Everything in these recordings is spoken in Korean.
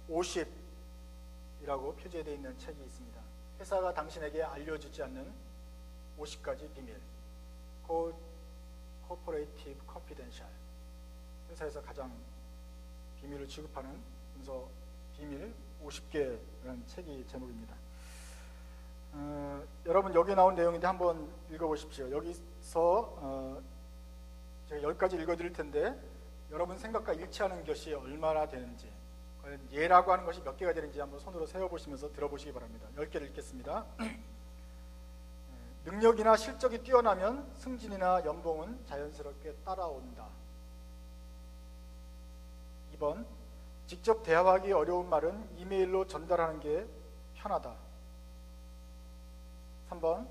50이라고 표제되어 있는 책이 있습니다. 회사가 당신에게 알려주지 않는 50가지 비밀, Corporative Confidential. 회사에서 가장 비밀을 취급하는 문서 비밀 50개라는 책이 제목입니다. 여러분 여기 나온 내용인데 한번 읽어보십시오. 여기서 제가 10가지 읽어드릴 텐데 여러분 생각과 일치하는 것이 얼마나 되는지, 과연 예라고 하는 것이 몇 개가 되는지 한번 손으로 세어보시면서 들어보시기 바랍니다. 10개를 읽겠습니다. 능력이나 실적이 뛰어나면 승진이나 연봉은 자연스럽게 따라온다. 2번, 직접 대화하기 어려운 말은 이메일로 전달하는 게 편하다. 3번,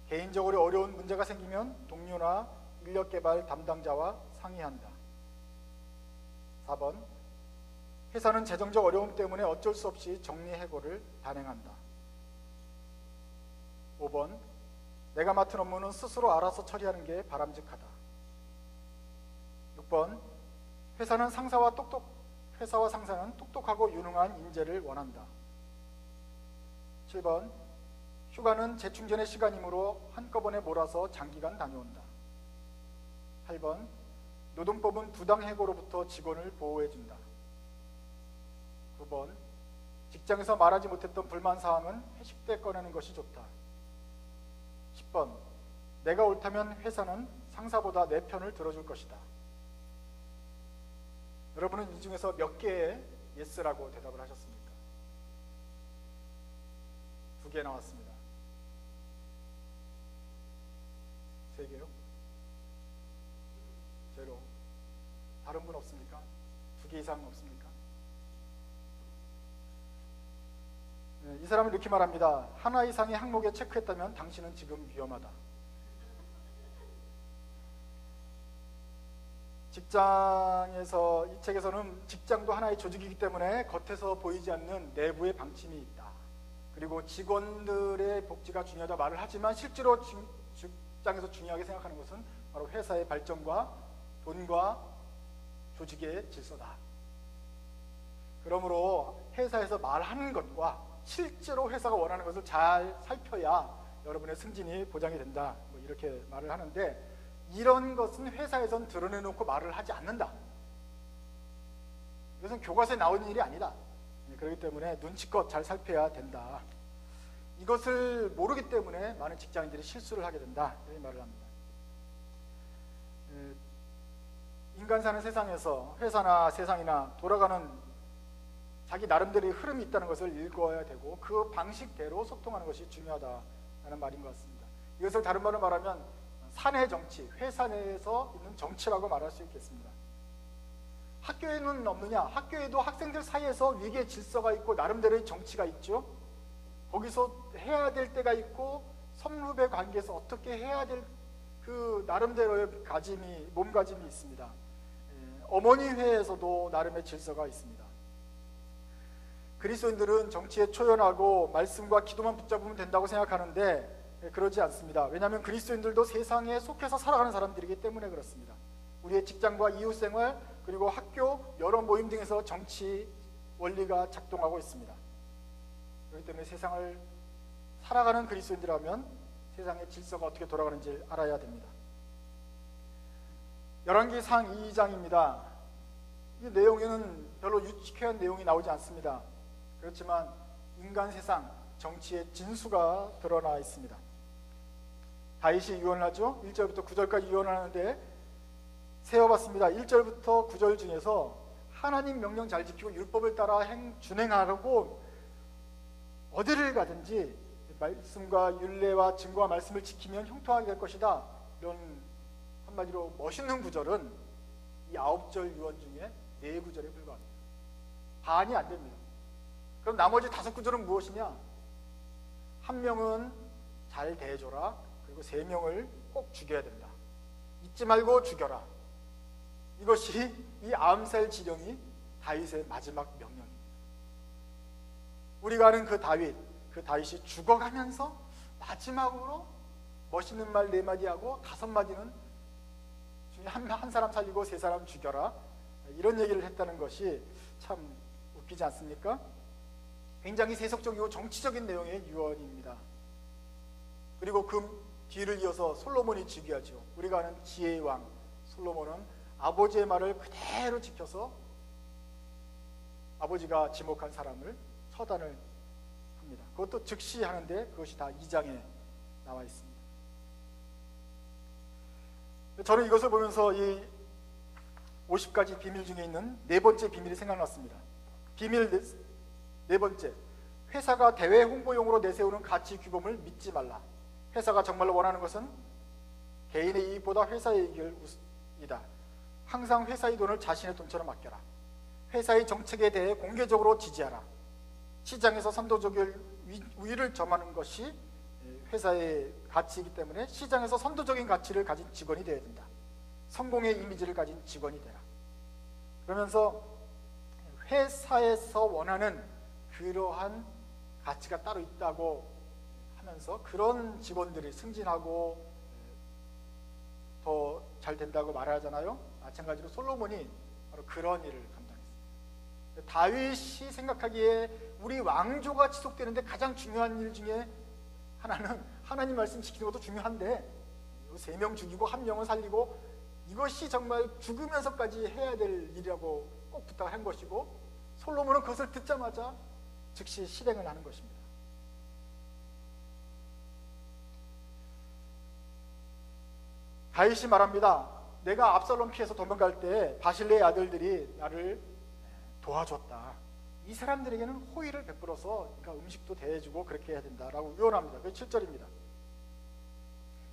개인적으로 어려운 문제가 생기면 동료나 인력개발 담당자와 상의한다. 4번, 회사는 재정적 어려움 때문에 어쩔 수 없이 정리해고를 단행한다. 5번, 내가 맡은 업무는 스스로 알아서 처리하는 게 바람직하다. 6번, 회사와 상사는 똑똑하고 유능한 인재를 원한다. 7번, 휴가는 재충전의 시간이므로 한꺼번에 몰아서 장기간 다녀온다. 8번, 노동법은 부당해고로부터 직원을 보호해준다. 9번, 직장에서 말하지 못했던 불만사항은 회식 때 꺼내는 것이 좋다. 10번, 내가 옳다면 회사는 상사보다 내 편을 들어줄 것이다. 여러분은 이 중에서 몇 개의 예스라고 대답을 하셨습니까? 2개 나왔습니다. 3개요? 제로. 다른 분 없습니까? 2개 이상 없습니까? 네, 이 사람은 이렇게 말합니다. 하나 이상의 항목에 체크했다면 당신은 지금 위험하다. 직장에서, 이 책에서는 직장도 하나의 조직이기 때문에 겉에서 보이지 않는 내부의 방침이 있다. 그리고 직원들의 복지가 중요하다 말을 하지만 실제로 직장에서 중요하게 생각하는 것은 바로 회사의 발전과 돈과 조직의 질서다. 그러므로 회사에서 말하는 것과 실제로 회사가 원하는 것을 잘 살펴야 여러분의 승진이 보장이 된다. 뭐 이렇게 말을 하는데, 이런 것은 회사에선 드러내놓고 말을 하지 않는다. 이것은 교과서에 나오는 일이 아니다. 그렇기 때문에 눈치껏 잘 살펴야 된다. 이것을 모르기 때문에 많은 직장인들이 실수를 하게 된다. 이렇게 말을 합니다. 인간 사는 세상에서 회사나 세상이나 돌아가는 자기 나름대로의 흐름이 있다는 것을 읽어야 되고 그 방식대로 소통하는 것이 중요하다는 말인 것 같습니다. 이것을 다른 말로 말하면 사내 정치, 회사 내에서 있는 정치라고 말할 수 있겠습니다. 학교에는 없느냐? 학교에도 학생들 사이에서 위계 질서가 있고 나름대로의 정치가 있죠. 거기서 해야 될 때가 있고 선후배 관계에서 어떻게 해야 될 그 나름대로의 몸가짐이 있습니다. 어머니 회에서도 나름의 질서가 있습니다. 그리스도인들은 정치에 초연하고 말씀과 기도만 붙잡으면 된다고 생각하는데 그러지 않습니다. 왜냐하면 그리스도인들도 세상에 속해서 살아가는 사람들이기 때문에 그렇습니다. 우리의 직장과 이웃생활 그리고 학교 여러 모임 등에서 정치 원리가 작동하고 있습니다. 그렇기 때문에 세상을 살아가는 그리스도인들이라면 세상의 질서가 어떻게 돌아가는지 알아야 됩니다. 열왕기상 2장입니다. 이 내용에는 별로 유치한 내용이 나오지 않습니다. 그렇지만 인간 세상 정치의 진수가 드러나 있습니다. 다윗이 유언을 하죠. 1절부터 9절까지 유언을 하는데 세어봤습니다. 1절부터 9절 중에서 하나님 명령 잘 지키고 율법을 따라 준행하라고 어디를 가든지 말씀과 율례와 증거와 말씀을 지키면 형통하게 될 것이다. 이런 한마디로 멋있는 구절은 이 9절 유언 중에 4구절에 불과합니다. 반이 안 됩니다. 그럼 나머지 5구절은 무엇이냐? 한 명은 잘 대해줘라. 그리고 3명을 꼭 죽여야 된다. 잊지 말고 죽여라. 이것이 이 암살 지령이 다윗의 마지막 명령입니다. 우리가 아는 그 다윗이 죽어가면서 마지막으로 멋있는 말 4마디 하고 5마디는 한 사람 살리고 3사람 죽여라. 이런 얘기를 했다는 것이 참 웃기지 않습니까? 굉장히 세속적이고 정치적인 내용의 유언입니다. 그리고 그 뒤를 이어서 솔로몬이 즉위하죠. 우리가 아는 지혜의 왕 솔로몬은 아버지의 말을 그대로 지켜서 아버지가 지목한 사람을 처단을 합니다. 그것도 즉시 하는데 그것이 다 2장에 나와 있습니다. 저는 이것을 보면서 이 50가지 비밀 중에 있는 네 번째 비밀이 생각났습니다. 비밀 네 번째, 회사가 대외 홍보용으로 내세우는 가치 규범을 믿지 말라. 회사가 정말로 원하는 것은 개인의 이익보다 회사의 이익이다. 항상 회사의 돈을 자신의 돈처럼 아껴라. 회사의 정책에 대해 공개적으로 지지하라. 시장에서 선도적인 우위를 점하는 것이 회사의 가치이기 때문에 시장에서 선도적인 가치를 가진 직원이 되어야 된다. 성공의 이미지를 가진 직원이 되라. 그러면서 회사에서 원하는 그러한 가치가 따로 있다고 하면서 그런 직원들이 승진하고 더 잘 된다고 말하잖아요. 마찬가지로 솔로몬이 바로 그런 일을 감당했습니다. 다윗이 생각하기에 우리 왕조가 지속되는데 가장 중요한 일 중에 하나는 하나님 말씀 지키는 것도 중요한데 3명 죽이고 1명을 살리고 이것이 정말 죽으면서까지 해야 될 일이라고 꼭 부탁한 것이고 솔로몬은 그것을 듣자마자 즉시 실행을 하는 것입니다. 다윗이 말합니다. 내가 압살롬 피해서 도망갈 때 바실레의 아들들이 나를 도와줬다. 이 사람들에게는 호의를 베풀어서 그러니까 음식도 대해주고 그렇게 해야 된다라고 유언합니다. 그게 7절입니다.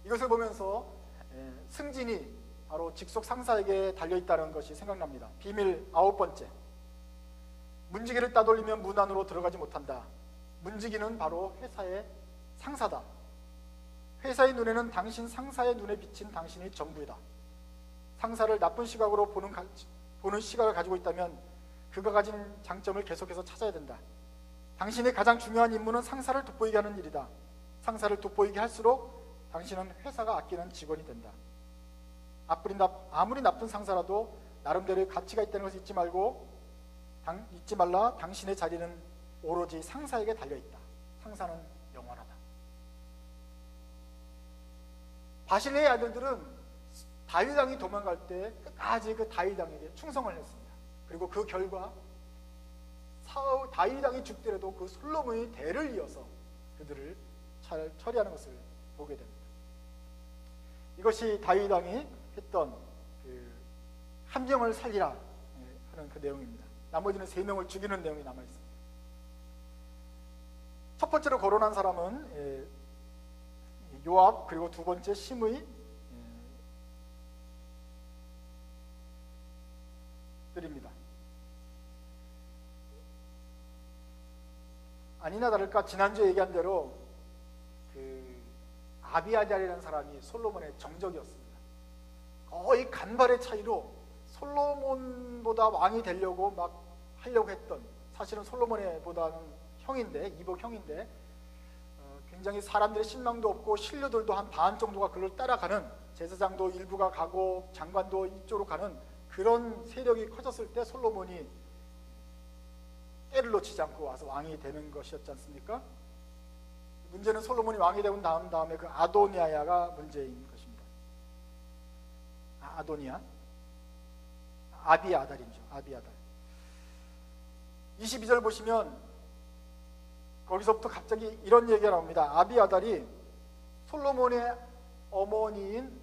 이것을 보면서 승진이 바로 직속 상사에게 달려있다는 것이 생각납니다. 비밀 9번째, 문지기를 따돌리면 문 안으로 들어가지 못한다. 문지기는 바로 회사의 상사다. 회사의 눈에는 당신 상사의 눈에 비친 당신이 전부이다. 상사를 나쁜 시각으로 보는 시각을 가지고 있다면 그가 가진 장점을 계속해서 찾아야 된다. 당신의 가장 중요한 임무는 상사를 돋보이게 하는 일이다. 상사를 돋보이게 할수록 당신은 회사가 아끼는 직원이 된다. 아무리 나쁜 상사라도 나름대로의 가치가 있다는 것을 잊지 말라. 당신의 자리는 오로지 상사에게 달려있다. 상사는 영원하다. 바실레의 아들들은 다윗 왕이 도망갈 때 끝까지 그 다윗 왕에게 충성을 했습니다. 그리고 그 결과 다윗 왕이 죽더라도 그 솔로몬이 대를 이어서 그들을 잘 처리하는 것을 보게 됩니다. 이것이 다윗 왕이 했던 그 한 명을 살리라 하는 그 내용입니다. 나머지는 3명을 죽이는 내용이 남아 있습니다. 첫 번째로 거론한 사람은 요압, 그리고 두 번째 시므이 들입니다. 아니나 다를까 지난주에 얘기한 대로 그 아비아달이라는 사람이 솔로몬의 정적이었습니다. 거의 간발의 차이로 솔로몬보다 왕이 되려고 막 하려고 했던, 사실은 솔로몬보다는 형인데, 이복 형인데 굉장히 사람들의 신망도 없고 신료들도 한 반 정도가 그를 따라가는, 제사장도 일부가 가고 장관도 이쪽으로 가는 그런 세력이 커졌을 때 솔로몬이 때를 놓치지 않고 와서 왕이 되는 것이었지 않습니까? 문제는 솔로몬이 왕이 되고 다음에 그 아도니아가 문제인 것입니다. 아비아달이죠. 아비아달. 22절 보시면 거기서부터 갑자기 이런 얘기가 나옵니다. 아비아달이 솔로몬의 어머니인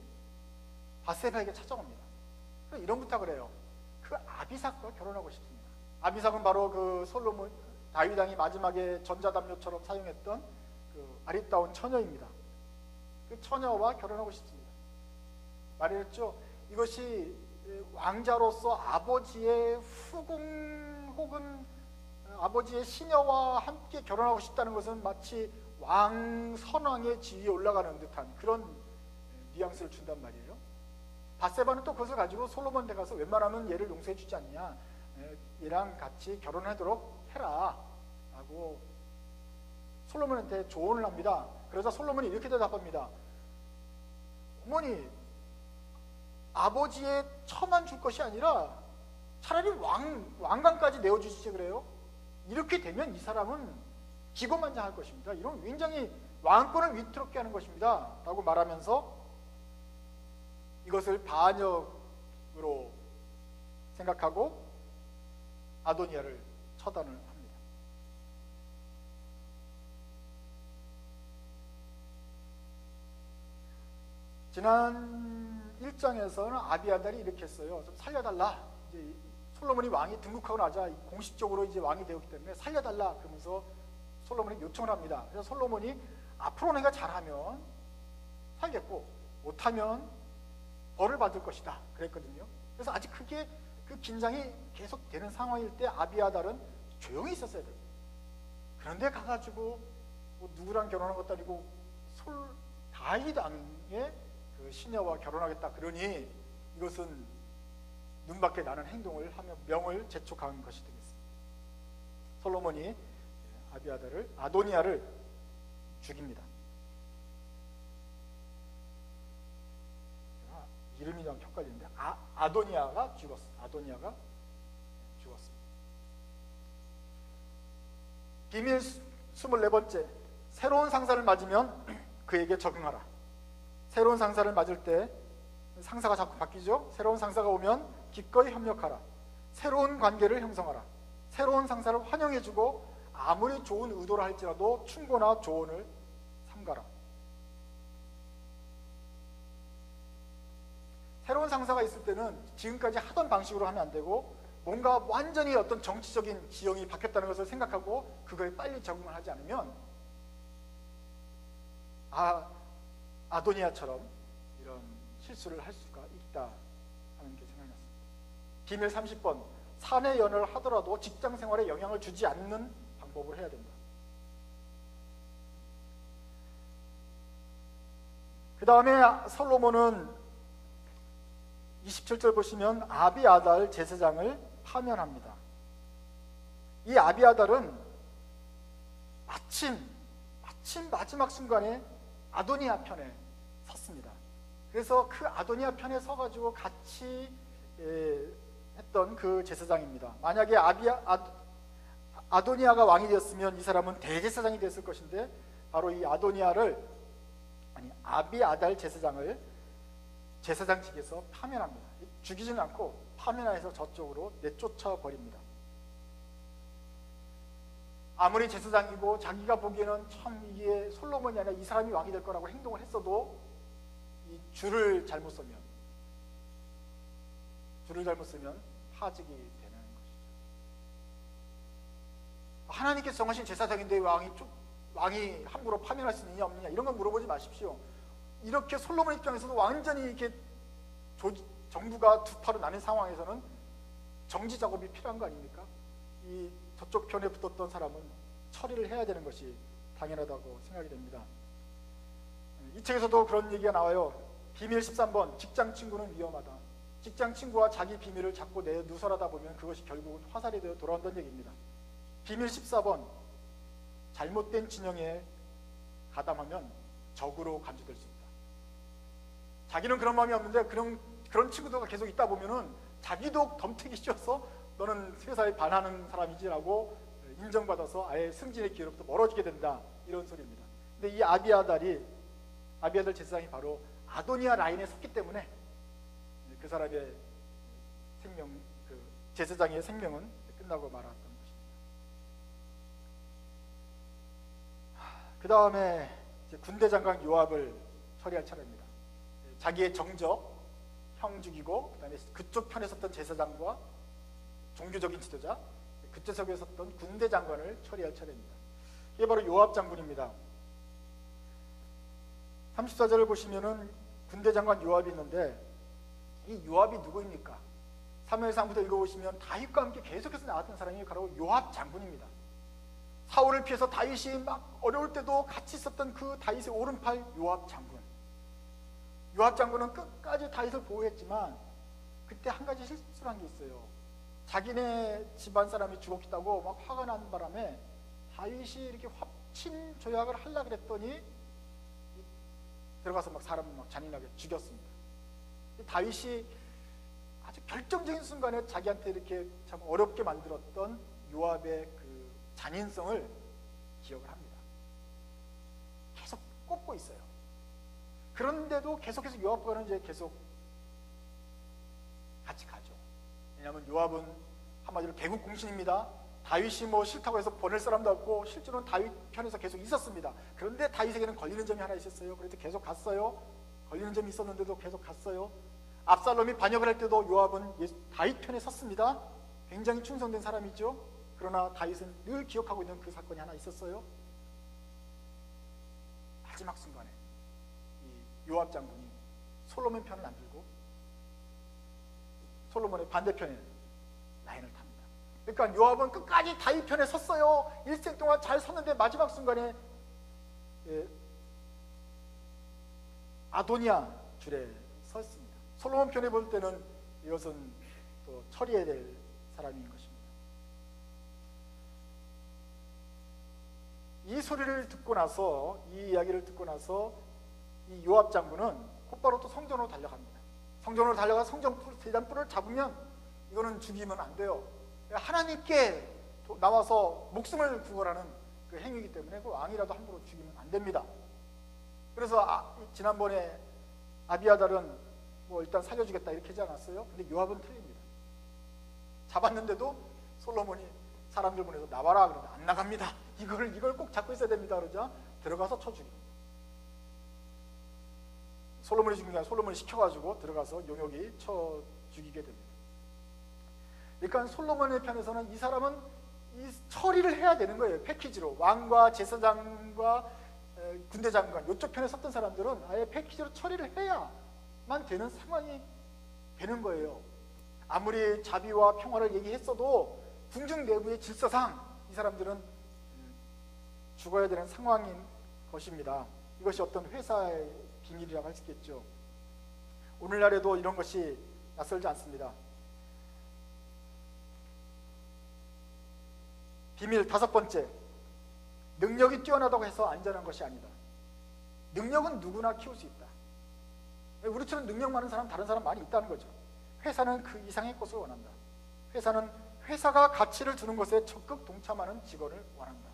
바세바에게 찾아옵니다. 이런 부탁을 해요. 그 아비삭과 결혼하고 싶습니다. 아비삭은 바로 그 솔로몬 다윗 왕이 마지막에 전자담요처럼 사용했던 그 아리따운 처녀입니다. 그 처녀와 결혼하고 싶습니다. 말했죠. 이것이 왕자로서 아버지의 후궁 혹은 아버지의 시녀와 함께 결혼하고 싶다는 것은 마치 선왕의 지위에 올라가는 듯한 그런 뉘앙스를 준단 말이에요. 바세바는 또 그것을 가지고 솔로몬한테 가서 웬만하면 얘를 용서해 주지 않냐, 얘랑 같이 결혼하도록 해라 라고 솔로몬한테 조언을 합니다. 그러자 솔로몬이 이렇게 대답합니다. 어머니, 아버지의 처만 줄 것이 아니라 차라리 왕관까지 내어주시지 그래요? 이렇게 되면 이 사람은 기고만장할 것입니다. 이런 굉장히 왕권을 위태롭게 하는 것입니다 라고 말하면서 이것을 반역으로 생각하고 아도니아를 처단을 합니다. 지난 1장에서는 아비아달이 이렇게 했어요. 좀 살려달라. 이제 솔로몬이 왕이 등극하고 나자 공식적으로 이제 왕이 되었기 때문에 살려달라 그러면서 솔로몬이 요청을 합니다. 그래서 솔로몬이 앞으로 내가 잘하면 살겠고 못하면 벌을 받을 것이다 그랬거든요. 그래서 아직 그게 그 긴장이 계속 되는 상황일 때 아비아달은 조용히 있었어야 돼요. 그런데 가가지고 뭐 누구랑 결혼한 것도 아니고 다윗 왕의 그 시녀와 결혼하겠다 그러니 이것은 눈밖에 나는 행동을 하며 명을 재촉한 것이 되겠습니다. 솔로몬이 아도니아를 죽입니다. 이름이 좀 헷갈리는데 아도니아가 죽었습니다. 비밀 24번째, 새로운 상사를 맞으면 그에게 적응하라. 새로운 상사를 맞을 때 상사가 자꾸 바뀌죠. 새로운 상사가 오면 기꺼이 협력하라. 새로운 관계를 형성하라. 새로운 상사를 환영해주고 아무리 좋은 의도를 할지라도 충고나 조언을 삼가라. 새로운 상사가 있을 때는 지금까지 하던 방식으로 하면 안 되고 뭔가 완전히 어떤 정치적인 지형이 바뀌었다는 것을 생각하고 그거에 빨리 적응을 하지 않으면 아도니아처럼 이런 실수를 할 수가 있다 하는 게 생각났습니다. 비밀 30번, 사내 연애를 하더라도 직장 생활에 영향을 주지 않는 방법을 해야 된다. 그 다음에 솔로몬은 27절 보시면 아비아달 제사장을 파면합니다. 이 아비아달은 마침 마지막 순간에 아도니아 편에 섰습니다. 그래서 그 아도니아 편에 서가지고 같이 했던 그 제사장입니다. 만약에 아도니아가 왕이 되었으면 이 사람은 대제사장이 됐을 것인데 바로 이 아비아달 제사장을 제사장직에서 파면합니다. 죽이지는 않고 파면해서 저쪽으로 내쫓아 버립니다. 아무리 제사장이고 자기가 보기에는 참 이게 솔로몬이 아니라 이 사람이 왕이 될 거라고 행동을 했어도 이 줄을 잘못 쓰면 파직이 되는 것이죠. 하나님께서 정하신 제사장인데 왕이 함부로 파면할 수 있느냐 없느냐 이런 건 물어보지 마십시오. 이렇게 솔로몬 입장에서도 완전히 이렇게 정부가 두 파로 나뉜 상황에서는 정지 작업이 필요한 거 아닙니까? 이 저쪽 편에 붙었던 사람은 처리를 해야 되는 것이 당연하다고 생각이 됩니다. 이 책에서도 그런 얘기가 나와요. 비밀 13번, 직장 친구는 위험하다. 직장 친구와 자기 비밀을 자꾸 누설하다 보면 그것이 결국은 화살이 되어 돌아온다는 얘기입니다. 비밀 14번, 잘못된 진영에 가담하면 적으로 간주될 수 있다. 자기는 그런 마음이 없는데 그런 친구들과 계속 있다 보면은 자기도 덤태기 쉬워서 너는 회사에 반하는 사람이지라고 인정받아서 아예 승진의 기회로부터 멀어지게 된다 이런 소리입니다. 근데 이 아비아달 제사장이 바로 아도니아 라인에 섰기 때문에 그 사람의 생명, 그 제사장의 생명은 끝나고 말았던 것입니다. 그 다음에 군대 장관 요압을 처리할 차례입니다. 자기의 정적, 형 죽이고 그다음에 그쪽 편에 섰던 제사장과 종교적인 지도자, 그쪽에 섰던 군대 장관을 처리할 차례입니다. 이게 바로 요압 장군입니다. 34절을 보시면은 군대 장관 요압이 있는데 이 요압이 누구입니까? 사무엘상부터 읽어보시면 다윗과 함께 계속해서 나왔던 사람이 바로 요압 장군입니다. 사울을 피해서 다윗이 막 어려울 때도 같이 있었던 그 다윗의 오른팔 요압 장군. 요압 장군은 끝까지 다윗을 보호했지만 그때 한 가지 실수를 한 게 있어요. 자기네 집안 사람이 죽었다고 막 화가 난 바람에 다윗이 이렇게 합친 조약을 하려고 그랬더니 들어가서 막 사람을 막 잔인하게 죽였습니다. 다윗이 아주 결정적인 순간에 자기한테 이렇게 참 어렵게 만들었던 요압의 그 잔인성을 기억을 합니다. 계속 꼽고 있어요. 그런데도 계속해서 요압과는 이제 계속 같이 가죠. 왜냐하면 요압은 한마디로 개국 공신입니다. 다윗이 뭐 싫다고 해서 보낼 사람도 없고 실제로는 다윗 편에서 계속 있었습니다. 그런데 다윗에게는 걸리는 점이 하나 있었어요. 그래서 계속 갔어요. 걸리는 점이 있었는데도 계속 갔어요. 압살롬이 반역을 할 때도 요압은 다윗 편에 섰습니다. 굉장히 충성된 사람이죠. 그러나 다윗은 늘 기억하고 있는 그 사건이 하나 있었어요. 마지막 순간에 이 요압 장군이 솔로몬 편을 안 들고 솔로몬의 반대편에 라인을 탑니다. 그러니까 요압은 끝까지 다윗 편에 섰어요. 일생 동안 잘 섰는데 마지막 순간에 아도니아 줄에 섰습니다. 솔로몬 편에 볼 때는 이것은 또 처리해야 될 사람인 것입니다. 이 소리를 듣고 나서, 이 이야기를 듣고 나서 이 요압 장군은 곧바로 또 성전으로 달려갑니다. 성전으로 달려가서 성전 대장불을 잡으면 이거는 죽이면 안 돼요. 하나님께 나와서 목숨을 구걸하는 그 행위이기 때문에 그 왕이라도 함부로 죽이면 안 됩니다. 그래서 지난번에 아비아달은 뭐 일단 살려주겠다 이렇게 하지 않았어요? 근데 요압은 틀립니다. 잡았는데도 솔로몬이 사람들 보내서 나와라 그러면 안 나갑니다. 이걸 꼭 잡고 있어야 됩니다. 그러자 들어가서 쳐 죽입니다. 솔로몬이 죽인 게 아니라 솔로몬이 시켜가지고 들어가서 용역이 쳐 죽이게 됩니다. 그러니까 솔로몬의 편에서는 이 사람은 이 처리를 해야 되는 거예요. 패키지로 왕과 제사장과 군대 장관 이쪽 편에 섰던 사람들은 아예 패키지로 처리를 해야만 되는 상황이 되는 거예요. 아무리 자비와 평화를 얘기했어도 궁중 내부의 질서상 이 사람들은 죽어야 되는 상황인 것입니다. 이것이 어떤 회사의 비밀이라고 할 수 있겠죠. 오늘날에도 이런 것이 낯설지 않습니다. 비밀 다섯 번째, 능력이 뛰어나다고 해서 안전한 것이 아니다. 능력은 누구나 키울 수 있다. 우리처럼 능력 많은 사람, 다른 사람 많이 있다는 거죠. 회사는 그 이상의 것을 원한다. 회사는 회사가 가치를 두는 것에 적극 동참하는 직원을 원한다.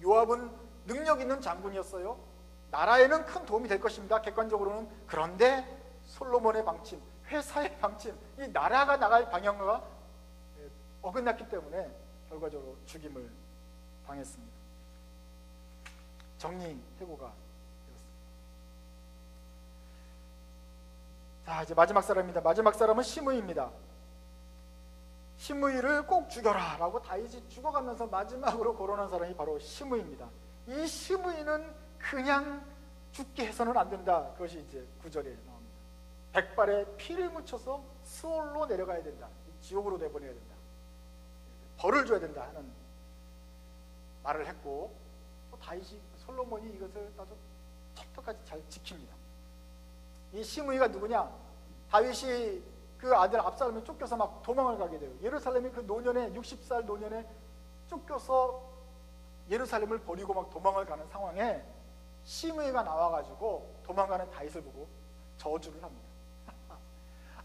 요압은 능력 있는 장군이었어요. 나라에는 큰 도움이 될 것입니다. 객관적으로는. 그런데 솔로몬의 방침, 회사의 방침, 이 나라가 나갈 방향과 어긋났기 때문에 결과적으로 죽임을 당했습니다. 정리해고가 되었습니다. 자, 이제 마지막 사람입니다. 마지막 사람은 시므이입니다. 시므이를 꼭 죽여라 라고 다윗이 죽어가면서 마지막으로 거론한 사람이 바로 시므이입니다. 이 시므이는 그냥 죽게 해서는 안 된다. 그것이 이제 9절에 나옵니다. 백발에 피를 묻혀서 스올로 내려가야 된다. 지옥으로 내보내야 된다. 벌을 줘야 된다 하는 말을 했고, 또 다윗이 솔로몬이 이것을 아주 척도까지 잘 지킵니다. 이 시므이가 누구냐? 다윗이 그 아들 압살롬이 쫓겨서 막 도망을 가게 돼요. 예루살렘이 그 노년에 60살 노년에 쫓겨서 예루살렘을 버리고 막 도망을 가는 상황에 시므이가 나와가지고 도망가는 다윗을 보고 저주를 합니다.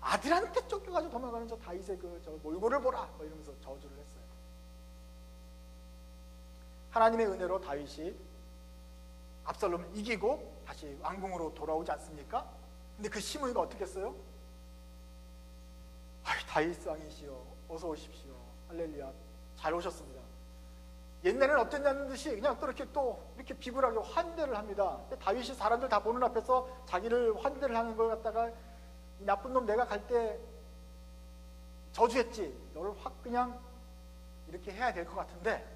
아들한테 쫓겨가지고 도망가는 저 다윗의 저 몰골을 보라 뭐 이러면서 저주를 했어요. 하나님의 은혜로 다윗이 압살롬을 이기고 다시 왕궁으로 돌아오지 않습니까? 근데 그 시므이가 어떻게 했어요? 다윗 왕이시여 어서 오십시오. 할렐루야. 잘 오셨습니다. 옛날에는 어땠냐는 듯이 그냥 또 이렇게 비굴하게 환대를 합니다. 다윗이 사람들 다 보는 앞에서 자기를 환대를 하는 걸 갖다가 이 나쁜 놈 내가 갈 때 저주했지. 너를 확 그냥 이렇게 해야 될 것 같은데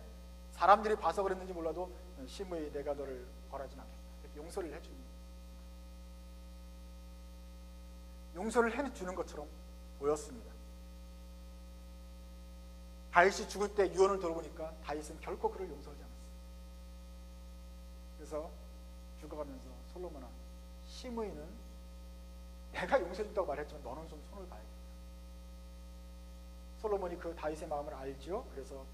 사람들이 봐서 그랬는지 몰라도 시므이 내가 너를 벌하지 않겠다. 이렇게 용서를 해줍니다. 용서를 해주는 것처럼 보였습니다. 다윗이 죽을 때 유언을 들어보니까 다윗은 결코 그를 용서하지 않았어요. 그래서 죽어가면서 솔로몬아, 시므이는 내가 용서해준다고 말했지만 너는 좀 손을 봐야겠다. 솔로몬이 그 다윗의 마음을 알죠. 그래서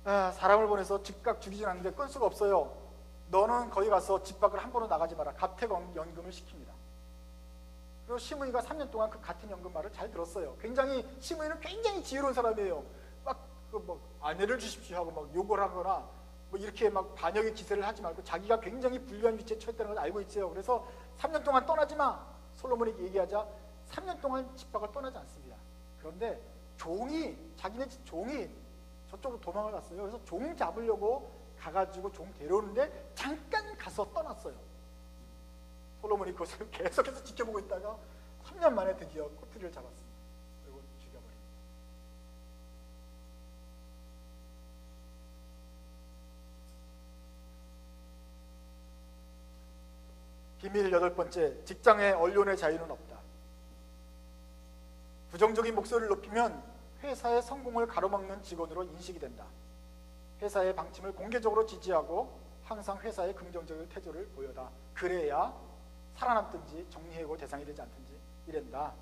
사람을 보내서 즉각 죽이진 않는데 끌 수가 없어요. 너는 거기 가서 집 밖을 한 번도 나가지 마라. 가택연금을 시킵니다. 그리고 시므이가 3년 동안 그 같은 연금 말을 잘 들었어요. 시므이는 굉장히 지혜로운 사람이에요. 막 뭐 아내를 주십시오 하고 막 욕을 하거나 뭐 이렇게 막 반역의 기세를 하지 말고 자기가 굉장히 불리한 위치에 처했다는 걸 알고 있어요. 그래서 3년 동안 떠나지 마. 솔로몬이 얘기하자 3년 동안 집 밖을 떠나지 않습니다. 그런데 자기네 종이 저쪽으로 도망을 갔어요. 그래서 종 잡으려고 가가지고 종 데려오는데 잠깐 가서 떠났어요. 솔로몬이 그것을 계속해서 지켜보고 있다가 3년 만에 드디어 꼬투리를 잡았습니다. 그리고 죽여버립니다. 비밀 8번째, 직장의 언론의 자유는 없다. 부정적인 목소리를 높이면 회사의 성공을 가로막는 직원으로 인식이 된다. 회사의 방침을 공개적으로 지지하고 항상 회사의 긍정적인 태도를 보여다. 그래야 살아남든지 정리해고 대상이 되지 않든지 이른다.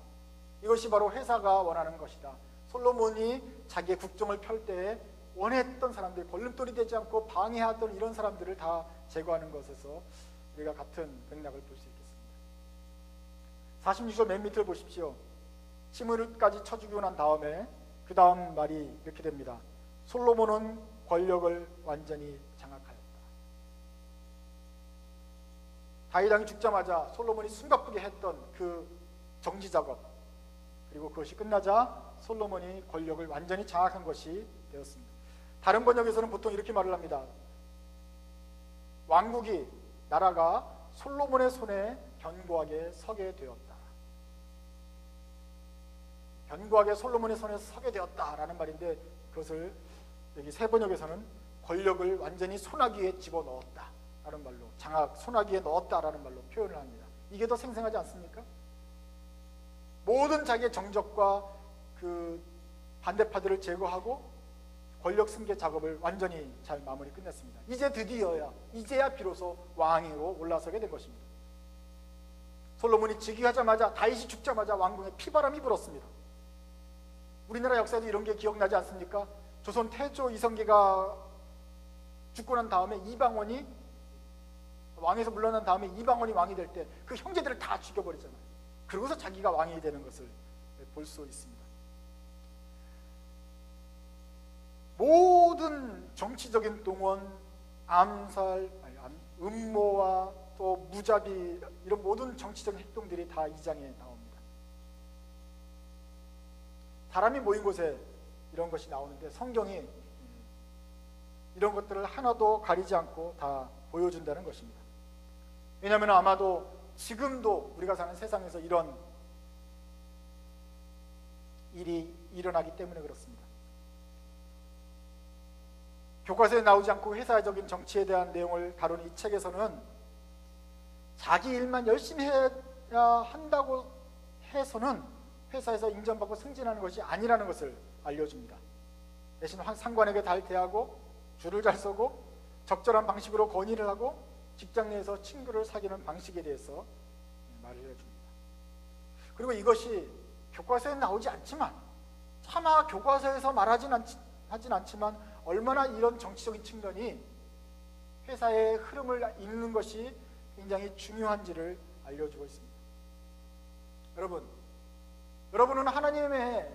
이것이 바로 회사가 원하는 것이다. 솔로몬이 자기의 국정을 펼 때에 원했던 사람들, 걸림돌이 되지 않고 방해하던 이런 사람들을 다 제거하는 것에서 우리가 같은 맥락을 볼 수 있겠습니다. 46절 맨 밑을 보십시오. 침을까지 쳐주고 난 다음에 그 다음 말이 이렇게 됩니다. 솔로몬은 권력을 완전히 장악하였다. 다윗 왕이 죽자마자 솔로몬이 숨가쁘게 했던 그 정지 작업, 그리고 그것이 끝나자 솔로몬이 권력을 완전히 장악한 것이 되었습니다. 다른 번역에서는 보통 이렇게 말을 합니다. 왕국이, 나라가 솔로몬의 손에 견고하게 서게 되었다. 견고하게 솔로몬의 손에 서게 되었다라는 말인데, 그것을 여기 새 번역에서는 권력을 완전히 손아귀에 집어넣었다 라는 말로, 장악, 손아귀에 넣었다라는 말로 표현을 합니다. 이게 더 생생하지 않습니까? 모든 자기의 정적과 그 반대파들을 제거하고 권력 승계 작업을 완전히 잘 마무리 끝냈습니다. 이제야 비로소 왕위로 올라서게 된 것입니다. 솔로몬이 즉위하자마자, 다윗이 죽자마자 왕궁에 피바람이 불었습니다. 우리나라 역사에도 이런 게 기억나지 않습니까? 조선 태조 이성계가 죽고 난 다음에 이방원이, 왕에서 물러난 다음에 이방원이 왕이 될 때 그 형제들을 다 죽여버리잖아요. 그러고서 자기가 왕이 되는 것을 볼 수 있습니다. 모든 정치적인 동원, 음모와 또 무자비, 이런 모든 정치적인 행동들이 다 이 장에 나옵니다. 사람이 모인 곳에 이런 것이 나오는데 성경이 이런 것들을 하나도 가리지 않고 다 보여준다는 것입니다. 왜냐하면 아마도 지금도 우리가 사는 세상에서 이런 일이 일어나기 때문에 그렇습니다. 교과서에 나오지 않고 회사적인 정치에 대한 내용을 다루는 이 책에서는 자기 일만 열심히 해야 한다고 해서는 회사에서 인정받고 승진하는 것이 아니라는 것을 알려줍니다. 대신 상관에게 잘 대하고 줄을 잘 서고 적절한 방식으로 건의를 하고 직장 내에서 친구를 사귀는 방식에 대해서 말을 해줍니다. 그리고 이것이 교과서에 나오지 않지만, 차마 교과서에서 말하진 않지만 얼마나 이런 정치적인 측면이 회사의 흐름을 잇는 것이 굉장히 중요한지를 알려주고 있습니다. 여러분은 하나님에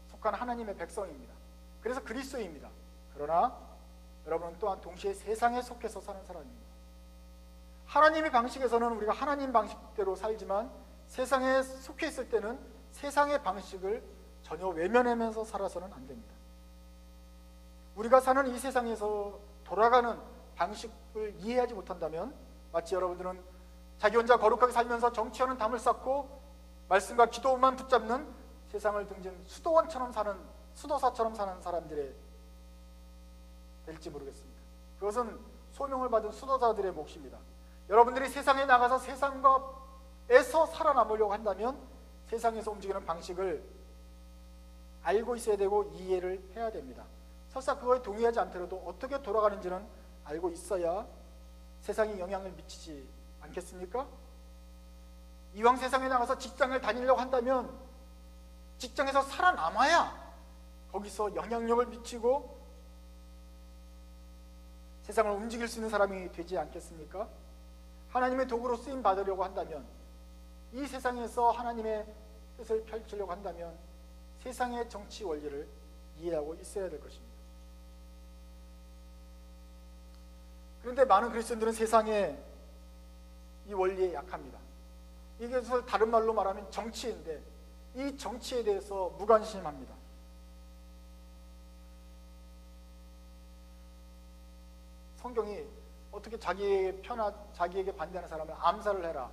속한 하나님의 백성입니다. 그래서 그리스도입니다. 그러나 여러분은 또한 동시에 세상에 속해서 사는 사람입니다. 하나님의 방식에서는 우리가 하나님 방식대로 살지만 세상에 속해 있을 때는 세상의 방식을 전혀 외면하면서 살아서는 안 됩니다. 우리가 사는 이 세상에서 돌아가는 방식을 이해하지 못한다면, 마치 여러분들은 자기 혼자 거룩하게 살면서 정치하는 담을 쌓고 말씀과 기도만 붙잡는 세상을 등진 수도사처럼 사는 사람들의 될지 모르겠습니다. 그것은 소명을 받은 수도자들의 몫입니다. 여러분들이 세상에 나가서 세상에서 살아남으려고 한다면 세상에서 움직이는 방식을 알고 있어야 되고 이해를 해야 됩니다. 설사 그거에 동의하지 않더라도 어떻게 돌아가는지는 알고 있어야 세상에 영향을 미치지 않겠습니까? 이왕 세상에 나가서 직장을 다니려고 한다면 직장에서 살아남아야 거기서 영향력을 미치고 세상을 움직일 수 있는 사람이 되지 않겠습니까? 하나님의 도구로 쓰임 받으려고 한다면, 이 세상에서 하나님의 뜻을 펼치려고 한다면 세상의 정치 원리를 이해하고 있어야 될 것입니다. 그런데 많은 그리스도인들은 세상에 이 원리에 약합니다. 이게 다른 말로 말하면 정치인데 이 정치에 대해서 무관심합니다. 성경이 어떻게 자기에게 반대하는 사람을 암살을 해라,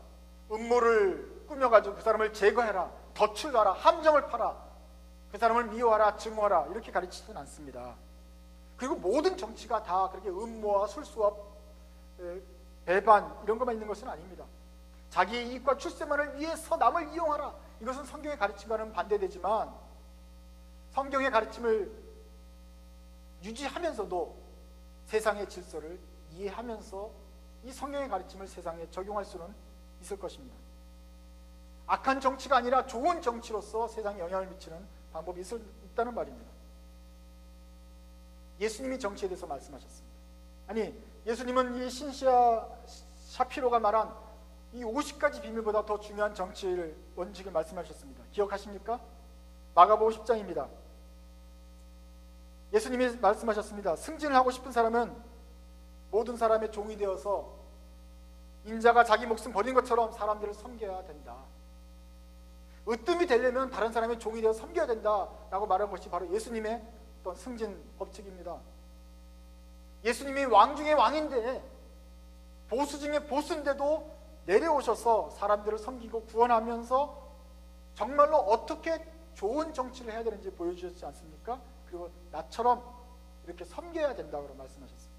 음모를 꾸며가지고 그 사람을 제거해라, 덫을 놔라, 함정을 파라, 그 사람을 미워하라, 증오하라 이렇게 가르치지는 않습니다. 그리고 모든 정치가 다 그렇게 음모와 술수와 배반 이런 것만 있는 것은 아닙니다. 자기의 이익과 출세만을 위해서 남을 이용하라, 이것은 성경의 가르침과는 반대되지만 성경의 가르침을 유지하면서도 세상의 질서를 이해하면서 이 성경의 가르침을 세상에 적용할 수는 있을 것입니다. 악한 정치가 아니라 좋은 정치로서 세상에 영향을 미치는 방법이 있다는 말입니다. 예수님이 정치에 대해서 말씀하셨습니다. 아니, 예수님은 이 신시아 샤피로가 말한 이 50가지 비밀보다 더 중요한 정치의 원칙을 말씀하셨습니다. 기억하십니까? 마가복음 10장입니다. 예수님이 말씀하셨습니다. 승진을 하고 싶은 사람은 모든 사람의 종이 되어서 인자가 자기 목숨 버린 것처럼 사람들을 섬겨야 된다. 으뜸이 되려면 다른 사람의 종이 되어 섬겨야 된다라고 말한 것이 바로 예수님의 어떤 승진 법칙입니다. 예수님이 왕 중에 왕인데, 보수 중에 보수인데도 내려오셔서 사람들을 섬기고 구원하면서 정말로 어떻게 좋은 정치를 해야 되는지 보여주셨지 않습니까? 그리고 나처럼 이렇게 섬겨야 된다고 말씀하셨습니다.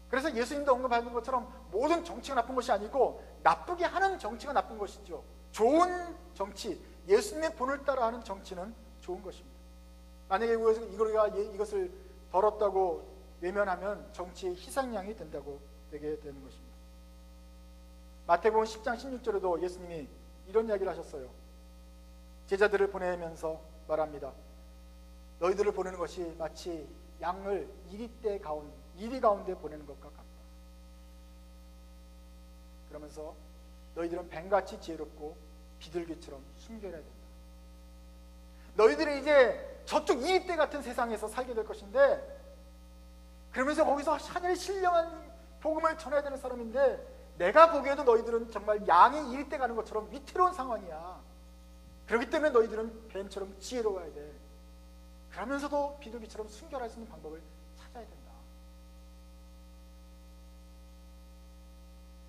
그래서 예수님도 언급하는 것처럼 모든 정치가 나쁜 것이 아니고 나쁘게 하는 정치가 나쁜 것이죠. 좋은 정치, 예수님의 본을 따라하는 정치는 좋은 것입니다. 만약에 이것을 벌었다고 외면하면 정치의 희생양이 되게 되는 것입니다. 마태복음 10장 16절에도 예수님이 이런 이야기를 하셨어요. 제자들을 보내면서 말합니다. 너희들을 보내는 것이 마치 양을 이리 가운데 보내는 것과 같다. 그러면서 너희들은 뱀같이 지혜롭고 비둘기처럼 순결해야 된다. 너희들은 이제 저쪽 이리떼 같은 세상에서 살게 될 것인데, 그러면서 거기서 하늘의 신령한 복음을 전해야 되는 사람인데, 내가 보기에도 너희들은 정말 양이 이리떼 가는 것처럼 위태로운 상황이야. 그렇기 때문에 너희들은 뱀처럼 지혜로워야 돼. 그러면서도 비둘기처럼 순결할 수 있는 방법을 찾아야 된다.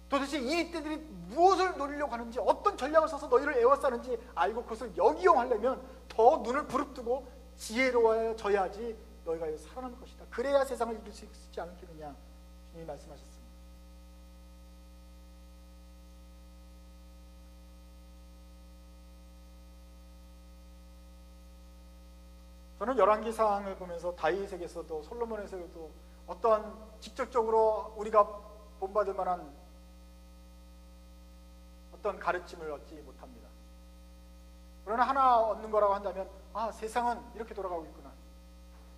도대체 이리떼들이 무엇을 노리려고 하는지, 어떤 전략을 써서 너희를 에워싸는지 알고 그것을 역이용하려면 더 눈을 부릅뜨고 지혜로워져야지 너희가 살아남을 것이다. 그래야 세상을 이길 수 있지 않겠느냐 주님이 말씀하셨습니다. 저는 열왕기상을 보면서 다윗에게서도 솔로몬에서도 어떠한 직접적으로 우리가 본받을 만한 어떤 가르침을 얻지 못합니다. 그러나 하나 얻는 거라고 한다면, 세상은 이렇게 돌아가고 있구나.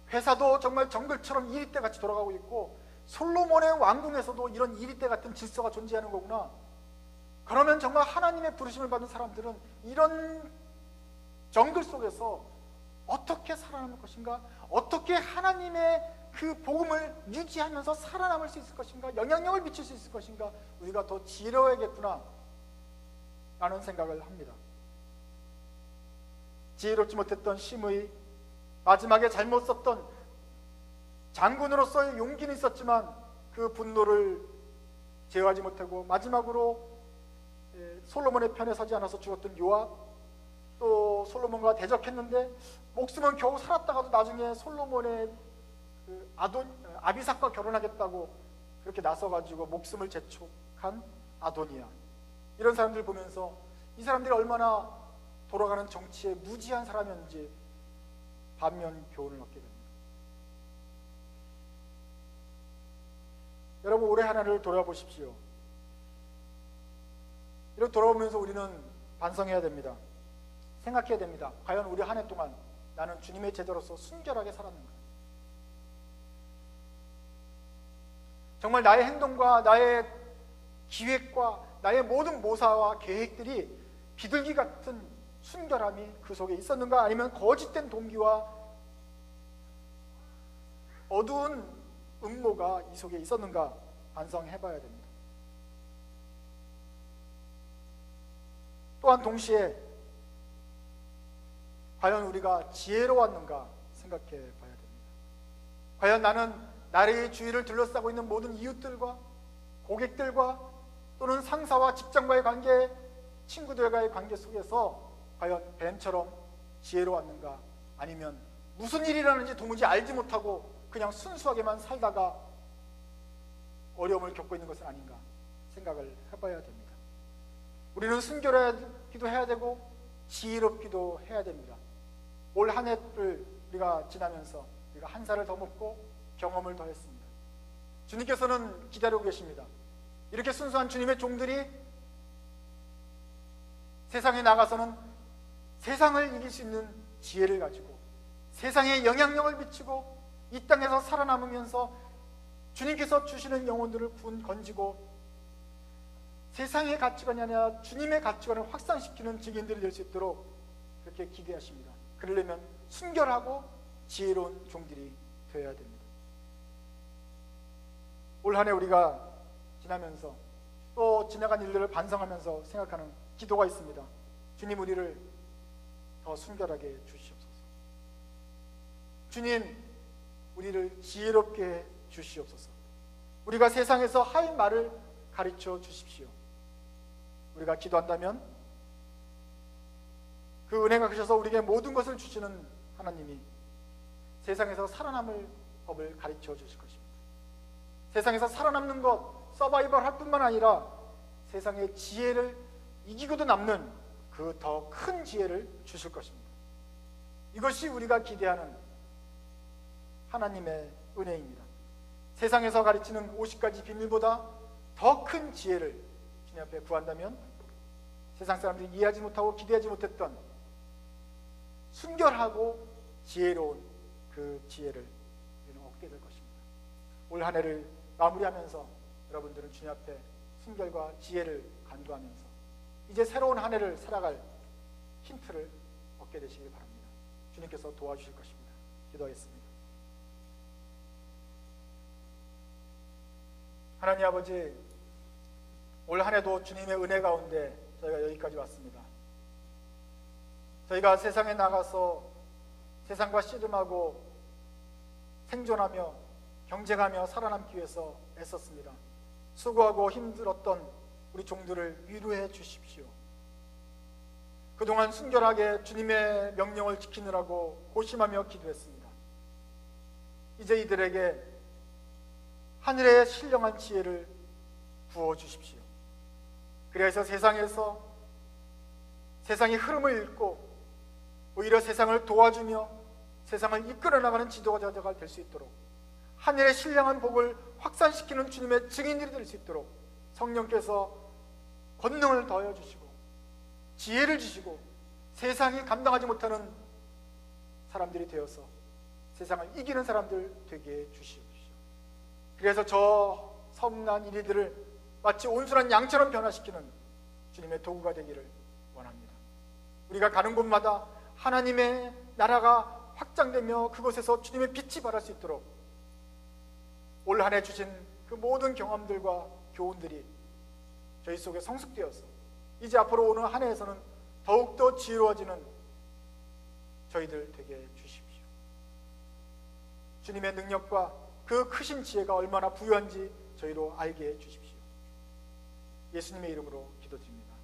회사도 정말 정글처럼 이리떼 같이 돌아가고 있고, 솔로몬의 왕궁에서도 이런 이리떼 같은 질서가 존재하는 거구나. 그러면 정말 하나님의 부르심을 받은 사람들은 이런 정글 속에서 어떻게 살아남을 것인가, 어떻게 하나님의 그 복음을 유지하면서 살아남을 수 있을 것인가, 영향력을 미칠 수 있을 것인가, 우리가 더 지혜로워야겠구나 라는 생각을 합니다. 지혜롭지 못했던 심의, 마지막에 잘못 썼던 장군으로서의 용기는 있었지만 그 분노를 제어하지 못하고 마지막으로 솔로몬의 편에 서지 않아서 죽었던 요압, 또 솔로몬과 대적했는데 목숨은 겨우 살았다가도 나중에 솔로몬의 아비삭과 결혼하겠다고 그렇게 나서가지고 목숨을 재촉한 아도니아, 이런 사람들 보면서 이 사람들이 얼마나 돌아가는 정치에 무지한 사람이었는지 반면 교훈을 얻게 됩니다. 여러분, 올해 한 해를 돌아보십시오. 이렇게 돌아보면서 우리는 반성해야 됩니다. 생각해야 됩니다. 과연 우리 한 해 동안 나는 주님의 제자로서 순결하게 살았는가? 정말 나의 행동과 나의 기획과 나의 모든 모사와 계획들이 비둘기 같은 순결함이 그 속에 있었는가? 아니면 거짓된 동기와 어두운 음모가 이 속에 있었는가 반성해 봐야 됩니다. 또한 동시에 과연 우리가 지혜로웠는가 생각해 봐야 됩니다. 과연 나는 나의 주위를 둘러싸고 있는 모든 이웃들과 고객들과 또는 상사와 직장과의 관계, 친구들과의 관계 속에서 과연 뱀처럼 지혜로웠는가, 아니면 무슨 일이 일어나는지 도무지 알지 못하고 그냥 순수하게만 살다가 어려움을 겪고 있는 것은 아닌가 생각을 해봐야 됩니다. 우리는 순결하기도 해야 되고 지혜롭기도 해야 됩니다. 올 한 해를 우리가 지나면서 우리가 한 살을 더 먹고 경험을 더 했습니다. 주님께서는 기다리고 계십니다. 이렇게 순수한 주님의 종들이 세상에 나가서는 세상을 이길 수 있는 지혜를 가지고 세상에 영향력을 미치고 이 땅에서 살아남으면서 주님께서 주시는 영혼들을 건지고 세상의 가치관이 아니라 주님의 가치관을 확산시키는 증인들이 될 수 있도록 그렇게 기대하십니다. 그러려면 순결하고 지혜로운 종들이 되어야 됩니다. 올 한 해 우리가 지나면서 또 지나간 일들을 반성하면서 생각하는 기도가 있습니다. 주님, 우리를 더 순결하게 주시옵소서. 주님, 우리를 지혜롭게 해 주시옵소서. 우리가 세상에서 할 말을 가르쳐 주십시오. 우리가 기도한다면 그 은혜가 크셔서 우리에게 모든 것을 주시는 하나님이 세상에서 살아남을 법을 가르쳐 주실 것입니다. 세상에서 살아남는 것, 서바이벌 할 뿐만 아니라 세상의 지혜를 이기고도 남는 그 더 큰 지혜를 주실 것입니다. 이것이 우리가 기대하는 하나님의 은혜입니다. 세상에서 가르치는 50가지 비밀보다 더 큰 지혜를 주님 앞에 구한다면 세상 사람들이 이해하지 못하고 기대하지 못했던 순결하고 지혜로운 그 지혜를 우리는 얻게 될 것입니다. 올 한 해를 마무리하면서 여러분들은 주님 앞에 순결과 지혜를 간구하면서 이제 새로운 한 해를 살아갈 힌트를 얻게 되시길 바랍니다. 주님께서 도와주실 것입니다. 기도하겠습니다. 하나님 아버지, 올 한 해도 주님의 은혜 가운데 저희가 여기까지 왔습니다. 저희가 세상에 나가서 세상과 씨름하고 생존하며 경쟁하며 살아남기 위해서 애썼습니다. 수고하고 힘들었던 우리 종들을 위로해 주십시오. 그동안 순결하게 주님의 명령을 지키느라고 고심하며 기도했습니다. 이제 이들에게 하늘의 신령한 지혜를 부어주십시오. 그래서 세상에서 세상의 흐름을 읽고 오히려 세상을 도와주며 세상을 이끌어 나가는 지도자가 될 수 있도록 하늘의 신령한 복을 확산시키는 주님의 증인들이 될 수 있도록 성령께서 권능을 더해 주시고 지혜를 주시고 세상이 감당하지 못하는 사람들이 되어서 세상을 이기는 사람들 되게 해 주시옵시오. 그래서 저 성난 이리들을 마치 온순한 양처럼 변화시키는 주님의 도구가 되기를 원합니다. 우리가 가는 곳마다 하나님의 나라가 확장되며 그곳에서 주님의 빛이 발할 수 있도록 올 한 해 주신 그 모든 경험들과 교훈들이 저희 속에 성숙되어서 이제 앞으로 오는 한 해에서는 더욱더 지혜로워지는 저희들 되게 주십시오. 주님의 능력과 그 크신 지혜가 얼마나 부유한지 저희로 알게 해 주십시오. 예수님의 이름으로 기도드립니다.